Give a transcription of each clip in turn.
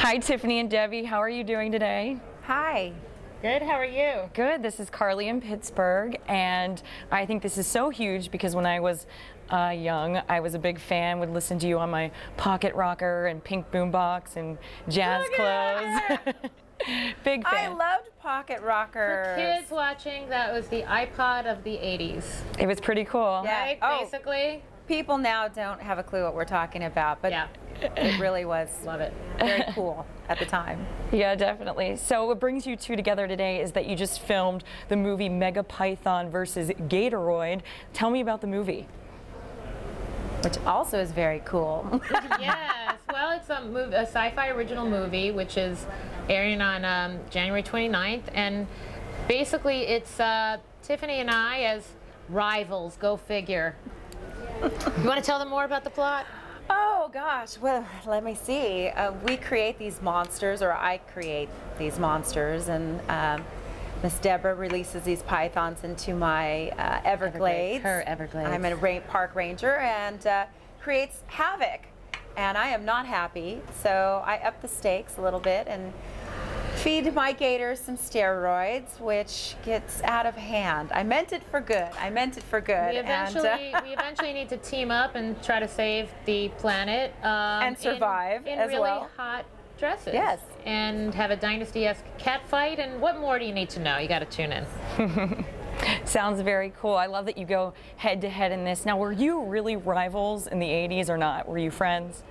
Hi, Tiffany and Debbie. How are you doing today? Hi. Good, how are you? Good. This is Carly in Pittsburgh, and I think this is so huge because when I was young, I was a big fan, would listen to you on my pocket rocker and pink boombox and jazz clothes. Big fan. I loved pocket rockers. For kids watching, that was the iPod of the 80s. It was pretty cool. Yeah. Right, basically. People now don't have a clue what we're talking about, but Yeah. it really was Love it. very cool at the time. Yeah, definitely. So what brings you two together today is that you just filmed the movie Python Vs Gatoroid. Tell me about the movie. Which also is very cool. Yes, well, it's a Syfy Original Movie, which is airing on January 29th, and basically it's Tiffany and I as rivals, go figure. You want to tell them more about the plot? Oh gosh, well, let me see. We create these monsters, or I create these monsters, and Miss Deborah releases these pythons into my Everglades. Her Everglades. I'm a park ranger, and creates havoc. And I am not happy, so I up the stakes a little bit and feed my gators some steroids, which gets out of hand. I meant it for good. I meant it for good. We eventually need to team up and try to save the planet. And survive in as really well. hot dresses. Yes. And have a Dynasty-esque cat fight. And what more do you need to know? You got to tune in. Sounds very cool. I love that you go head to head in this. Now, were you really rivals in the 80s or not? Were you friends?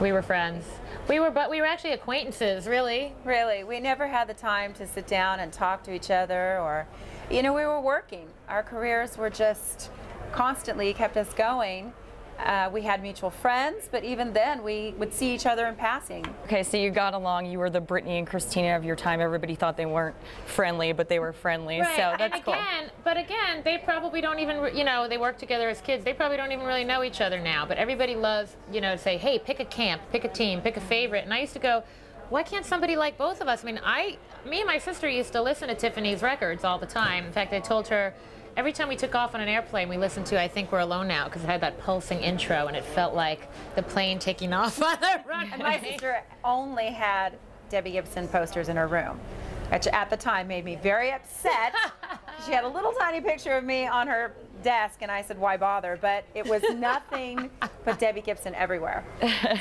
We were friends. But we were actually acquaintances, really. Really, we never had the time to sit down and talk to each other, or, you know, we were working. Our careers were just constantly kept us going. We had mutual friends, but even then we would see each other in passing. Okay, so you got along. You were the Britney and Christina of your time. Everybody thought they weren't friendly, but they were friendly. Right. So that's and cool. But again, they probably don't even, you know, they work together as kids. They probably don't even really know each other now. But everybody loves, you know, to say, hey, pick a camp, pick a team, pick a favorite. And I used to go, why can't somebody like both of us? I mean, me and my sister used to listen to Tiffany's records all the time. In fact, I told her, every time we took off on an airplane, we listened to I Think We're Alone Now, because it had that pulsing intro, and it felt like the plane taking off on the runway. And my sister only had Debbie Gibson posters in her room, which at the time made me very upset. She had a little tiny picture of me on her desk, and I said, why bother? But it was nothing but Debbie Gibson everywhere.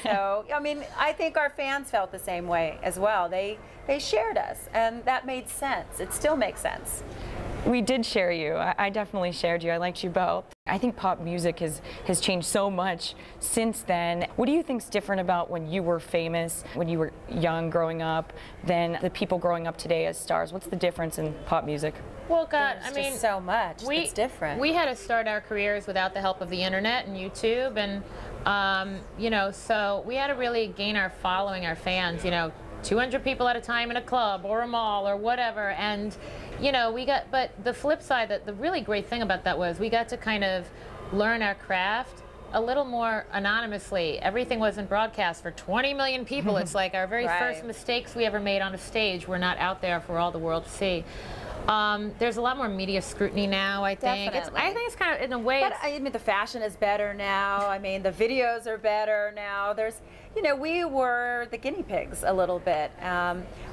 So, I mean, I think our fans felt the same way as well. They shared us, and that made sense. It still makes sense. We did share you. I definitely shared you. I liked you both. I think pop music has changed so much since then. What do you think's different about when you were famous, when you were young growing up, than the people growing up today as stars? What's the difference in pop music? Well, God, There's I mean, just so much. It's different. We had to start our careers without the help of the internet and YouTube, and you know, so we had to really gain our following, our fans. You know, 200 people at a time in a club or a mall or whatever, and you know, but the flip side, that the really great thing about that was we got to kind of learn our craft a little more anonymously. Everything wasn't broadcast for 20 million people. It's like our very first mistakes we ever made on a stage were not out there for all the world to see. There's a lot more media scrutiny now, I think. I think it's kind of, in a way, but I mean, the fashion is better now. I mean, the videos are better now. There's, you know, we were the guinea pigs a little bit,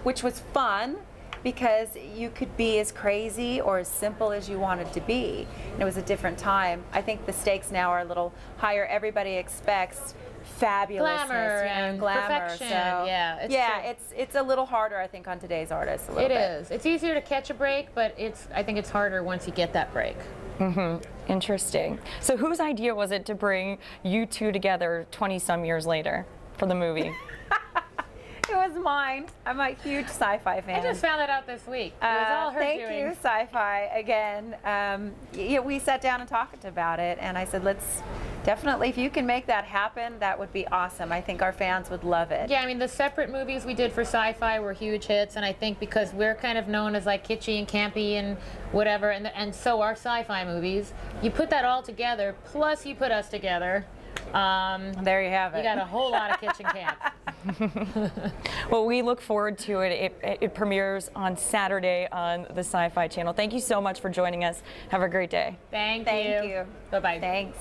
which was fun, because you could be as crazy or as simple as you wanted to be. And it was a different time. I think the stakes now are a little higher. Everybody expects fabulousness, glamour and glamour. Perfection. So, Yeah, it's a little harder, I think, on today's artists. A little bit. It is. It's easier to catch a break, but I think it's harder once you get that break. Interesting. So whose idea was it to bring you two together 20-some years later for the movie? It was mine. I'm a huge sci-fi fan. I just found that out this week. It was all her thank doing. you, Syfy, again. Yeah, we sat down and talked about it, and I said, let's definitely, if you can make that happen, that would be awesome. I think our fans would love it. Yeah, I mean, the separate movies we did for Syfy were huge hits, and I think because we're kind of known as like kitschy and campy and whatever, and so are Syfy movies, you put that all together, plus you put us together. There you have it. You got a whole lot of kitchen camp. Well, we look forward to it. It premieres on Saturday on the Syfy channel. Thank you so much for joining us. Have a great day. Thank you. Bye-bye. Thanks.